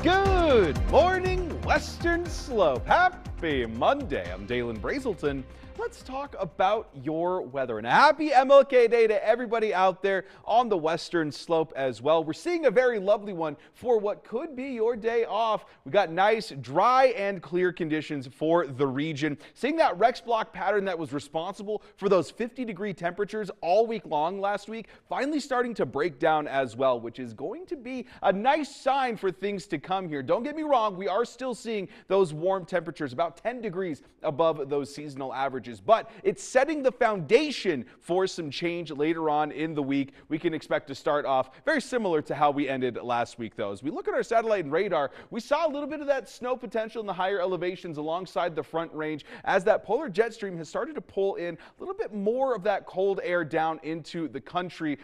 Good morning, Western Slope. Happy Monday. I'm Dalen Brazelton. Let's talk about your weather. And a happy MLK Day to everybody out there on the Western Slope as well. We're seeing a very lovely one for what could be your day off. We got nice, dry and clear conditions for the region. Seeing that Rex block pattern that was responsible for those 50-degree temperatures all week long last week, finally starting to break down as well, which is going to be a nice sign for things to come here. Don't get me wrong, we are still seeing those warm temperatures, about 10 degrees above those seasonal averages. But it's setting the foundation for some change later on in the week. We can expect to start off very similar to how we ended last week, though. As we look at our satellite and radar, we saw a little bit of that snow potential in the higher elevations alongside the front range as that polar jet stream has started to pull in a little bit more of that cold air down into the country,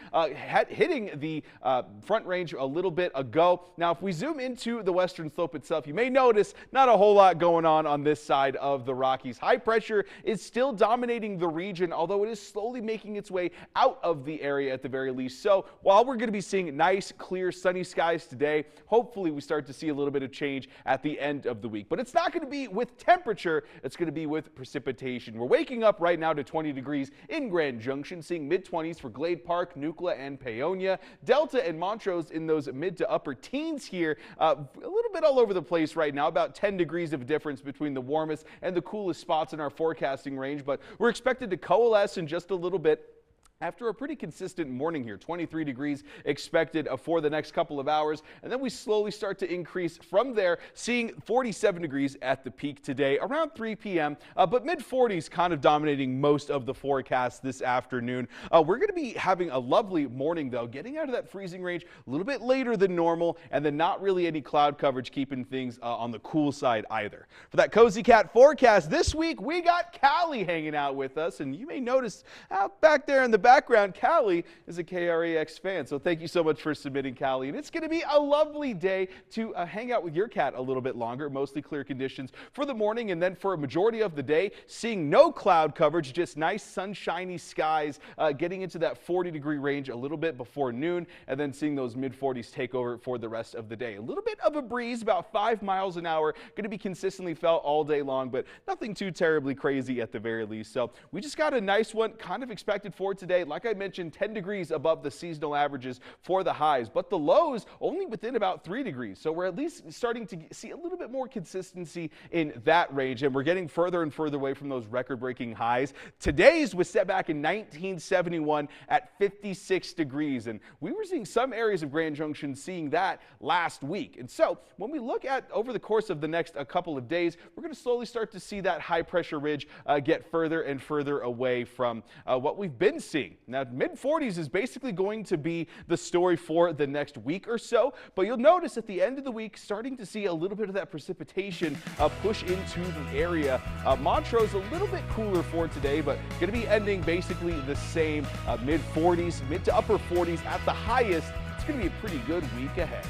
hitting the front range a little bit ago. Now, if we zoom into the Western Slope itself, you may notice not a whole lot going on this side of the Rockies. High pressure is still dominating the region, although it is slowly making its way out of the area at the very least. So while we're going to be seeing nice, clear, sunny skies today, hopefully we start to see a little bit of change at the end of the week. But it's not going to be with temperature, it's going to be with precipitation. We're waking up right now to 20 degrees in Grand Junction, seeing mid-20s for Glade Park, Nucla, and Paonia. Delta and Montrose in those mid to upper teens here, a little bit all over the place right now, about 10 degrees of difference between the warmest and the coolest spots in our forecasting range, but we're expected to coalesce in just a little bit after a pretty consistent morning here. 23 degrees expected for the next couple of hours, and then we slowly start to increase from there, seeing 47 degrees at the peak today around 3 p.m., but mid-40s kind of dominating most of the forecast this afternoon. We're going to be having a lovely morning, though, getting out of that freezing range a little bit later than normal, and then not really any cloud coverage keeping things on the cool side either. For that Cozy Cat forecast this week, we got Callie hanging out with us, and you may notice out back there in the background, Callie is a KRAX fan, so thank you so much for submitting, Callie. And it's going to be a lovely day to hang out with your cat a little bit longer, mostly clear conditions for the morning, and then for a majority of the day, seeing no cloud coverage, just nice sunshiny skies, getting into that 40-degree range a little bit before noon, and then seeing those mid-40s take over for the rest of the day. A little bit of a breeze, about 5 miles an hour, going to be consistently felt all day long, but nothing too terribly crazy at the very least. So we just got a nice one kind of expected for today. Like I mentioned, 10 degrees above the seasonal averages for the highs, but the lows only within about 3 degrees. So we're at least starting to see a little bit more consistency in that range, and we're getting further and further away from those record-breaking highs. Today's was set back in 1971 at 56 degrees, and we were seeing some areas of Grand Junction seeing that last week. And so when we look at over the course of the next couple of days, we're going to slowly start to see that high-pressure ridge get further and further away from what we've been seeing. Now, mid-40s is basically going to be the story for the next week or so, but you'll notice at the end of the week, starting to see a little bit of that precipitation push into the area. Montrose a little bit cooler for today, but going to be ending basically the same, mid-40s, mid to upper 40s at the highest. It's going to be a pretty good week ahead.